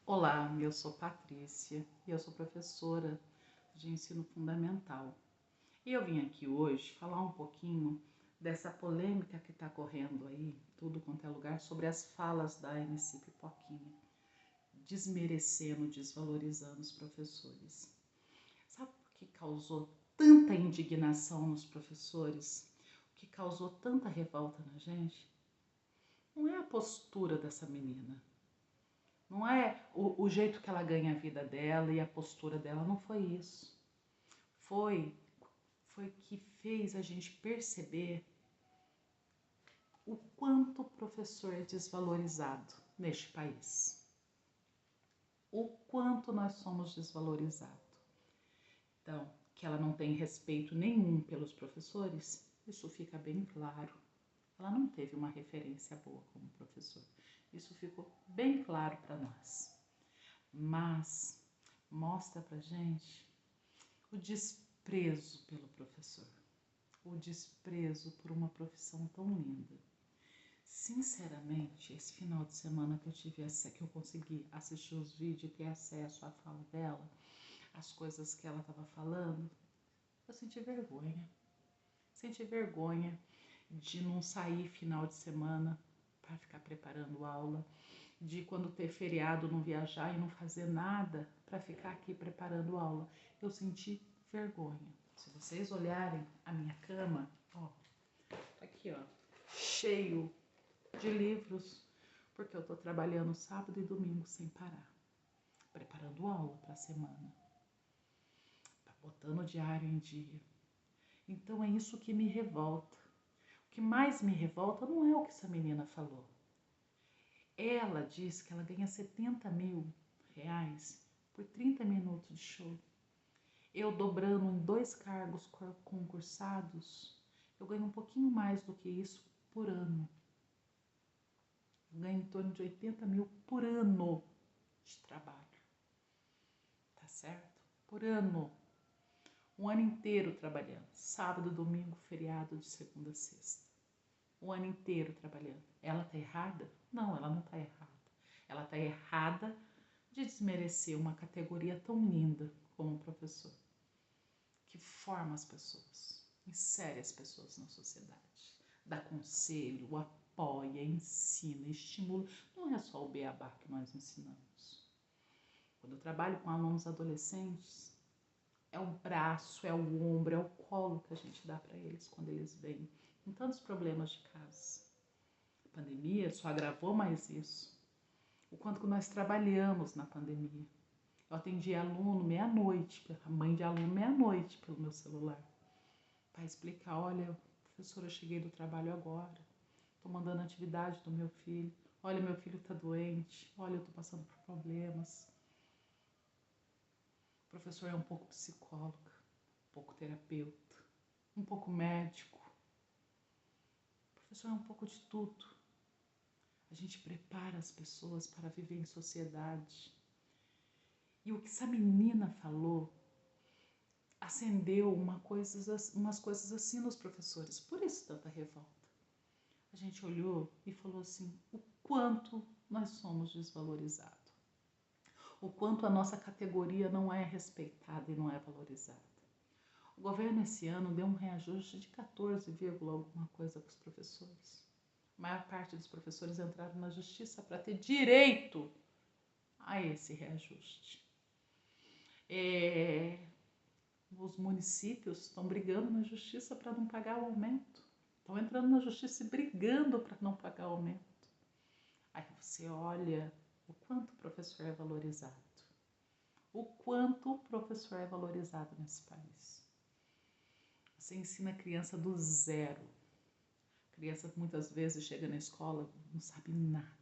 Olá, eu sou Patrícia e eu sou professora de ensino fundamental. E eu vim aqui hoje falar um pouquinho dessa polêmica que está correndo aí, tudo quanto é lugar, sobre as falas da MC Pipoquinha, desmerecendo, desvalorizando os professores. Sabe o que causou tanta indignação nos professores? O que causou tanta revolta na gente? Não é a postura dessa menina. Não é o jeito que ela ganha a vida dela e a postura dela, não foi isso. Foi que fez a gente perceber o quanto o professor é desvalorizado neste país. O quanto nós somos desvalorizados. Então, que ela não tem respeito nenhum pelos professores, isso fica bem claro. Ela não teve uma referência boa como professor. Isso ficou bem claro para nós. Mas mostra pra gente o desprezo pelo professor, o desprezo por uma profissão tão linda. Sinceramente, esse final de semana que eu consegui assistir os vídeos e ter acesso à fala dela, as coisas que ela estava falando, eu senti vergonha. Senti vergonha de não sair final de semana para ficar preparando aula, de quando ter feriado não viajar e não fazer nada para ficar aqui preparando aula. Eu senti vergonha. Se vocês olharem a minha cama, ó, aqui ó, cheio de livros, porque eu tô trabalhando sábado e domingo sem parar, preparando aula para a semana, botando o diário em dia. Então é isso que me revolta. O que mais me revolta não é o que essa menina falou. Ela diz que ela ganha 70 mil reais por 30 minutos de show. Eu dobrando em 2 cargos concursados, eu ganho um pouquinho mais do que isso por ano. Eu ganho em torno de 80 mil por ano de trabalho. Tá certo? Por ano. Um ano inteiro trabalhando. Sábado, domingo, feriado de segunda a sexta. O ano inteiro trabalhando. Ela tá errada? Não, ela não tá errada. Ela tá errada de desmerecer uma categoria tão linda como um professor, que forma as pessoas, insere as pessoas na sociedade, dá conselho, apoia, ensina, estimula. Não é só o beabá que nós ensinamos. Quando eu trabalho com alunos adolescentes, é o braço, é o ombro, é o colo que a gente dá para eles quando eles vêm com tantos problemas de casa. A pandemia só agravou mais isso. O quanto que nós trabalhamos na pandemia. Eu atendi aluno meia-noite, a mãe de aluno meia-noite pelo meu celular, para explicar, olha, professora, eu cheguei do trabalho agora, estou mandando atividade do meu filho, olha, meu filho está doente, olha, eu estou passando por problemas. O professor é um pouco psicóloga, um pouco terapeuta, um pouco médico. O professor é um pouco de tudo. A gente prepara as pessoas para viver em sociedade. E o que essa menina falou acendeu umas coisas assim nos professores. Por isso tanta revolta. A gente olhou e falou assim, o quanto nós somos desvalorizados. O quanto a nossa categoria não é respeitada e não é valorizada. O governo esse ano deu um reajuste de 14, alguma coisa para os professores. A maior parte dos professores entraram na justiça para ter direito a esse reajuste. Os municípios estão brigando na justiça para não pagar o aumento. Estão entrando na justiça e brigando para não pagar o aumento. Aí você olha o quanto o professor é valorizado. O quanto o professor é valorizado nesse país. Você ensina a criança do zero. A criança muitas vezes chega na escola e não sabe nada.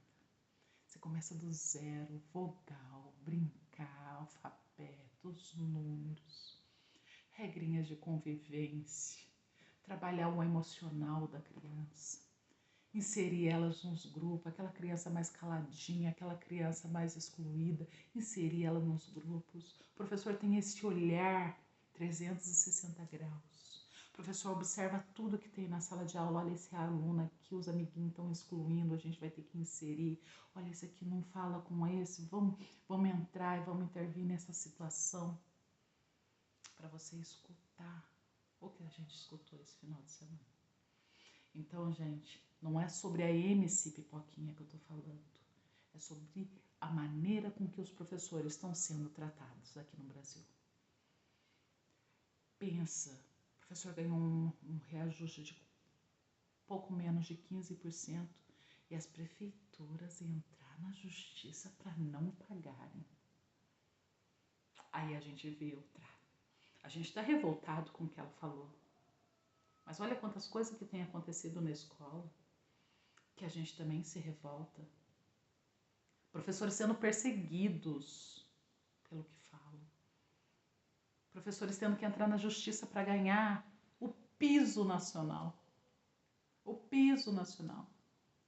Você começa do zero, vogal, brincar, alfabeto, os números, regrinhas de convivência, trabalhar o emocional da criança, inserir elas nos grupos, aquela criança mais caladinha, aquela criança mais excluída, inserir ela nos grupos. O professor tem esse olhar 360 graus. O Professor, observa tudo que tem na sala de aula. Olha esse aluno aqui, os amiguinhos estão excluindo, a gente vai ter que inserir. Olha, esse aqui não fala com esse. Vamos entrar e vamos intervir nessa situação. Para você escutar o que a gente escutou esse final de semana. Então, gente, não é sobre a MC Pipoquinha que eu tô falando. É sobre a maneira com que os professores estão sendo tratados aqui no Brasil. Pensa, o professor ganhou um reajuste de pouco menos de 15% e as prefeituras entrar na justiça para não pagarem. Aí a gente vê o trato. A gente está revoltado com o que ela falou. Mas olha quantas coisas que tem acontecido na escola que a gente também se revolta. Professores sendo perseguidos pelo que falam. Professores tendo que entrar na justiça para ganhar o piso nacional. O piso nacional.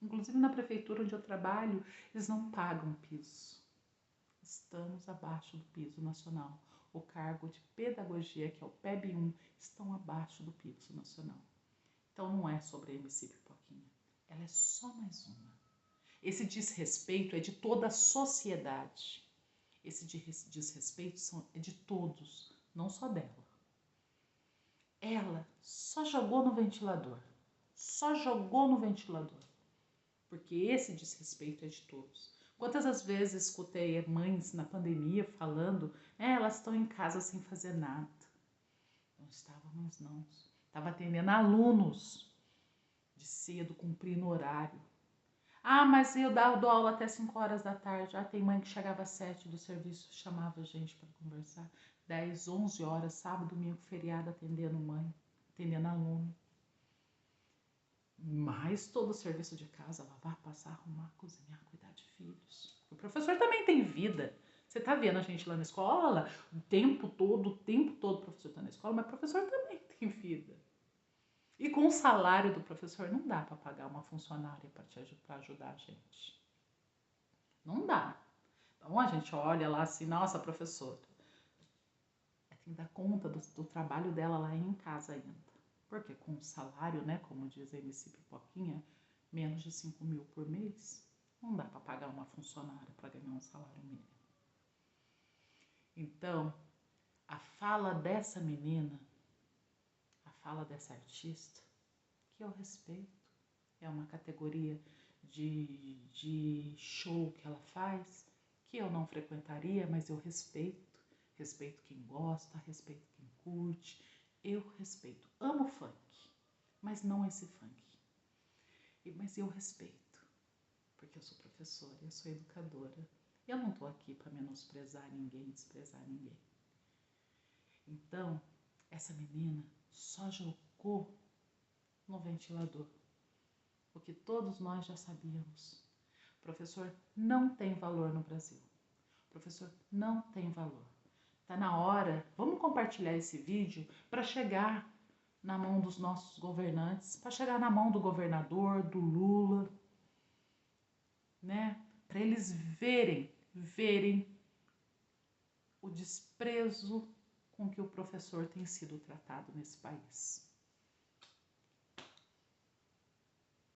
Inclusive na prefeitura onde eu trabalho, eles não pagam piso. Estamos abaixo do piso nacional. O cargo de pedagogia, que é o PEB1, estão abaixo do piso nacional. Então não é sobre a MC Pipoquinha. Ela é só mais uma. Esse desrespeito é de toda a sociedade. Esse desrespeito é de todos, não só dela. Ela só jogou no ventilador. Só jogou no ventilador. Porque esse desrespeito é de todos. Quantas as vezes escutei mães na pandemia falando, elas estão em casa sem fazer nada. Não estávamos, não. Estava atendendo alunos de cedo, cumprindo horário. Ah, mas eu dou aula até 5 horas da tarde. Ah, tem mãe que chegava às 7 do serviço, chamava a gente para conversar. 10, 11 horas, sábado, domingo, feriado, atendendo mãe, atendendo aluno. Mas todo o serviço de casa, lavar, passar, arrumar, cozinhar, cuidar de filhos. O professor também tem vida. Você tá vendo a gente lá na escola, o tempo todo o professor tá na escola, mas o professor também tem vida. E com o salário do professor não dá para pagar uma funcionária para ajudar a gente. Não dá. Então a gente olha lá assim, nossa, professora, tem que dar conta do trabalho dela lá em casa ainda. Porque com o salário, né, como diz a MC Pipoquinha, menos de 5 mil por mês, não dá para pagar uma funcionária para ganhar um salário mínimo. Então, a fala dessa menina, a fala dessa artista, que eu respeito, é uma categoria de show que ela faz, que eu não frequentaria, mas eu respeito. Respeito quem gosta, respeito quem curte, eu respeito. Amo funk, mas não esse funk. Mas eu respeito, porque eu sou professora, eu sou educadora. Eu não tô aqui para menosprezar ninguém, desprezar ninguém. Então, essa menina só jogou no ventilador, o que todos nós já sabíamos. O professor não tem valor no Brasil. O professor não tem valor. Tá na hora, vamos compartilhar esse vídeo para chegar na mão dos nossos governantes, para chegar na mão do governador, do Lula, né? Para eles verem o desprezo com que o professor tem sido tratado nesse país.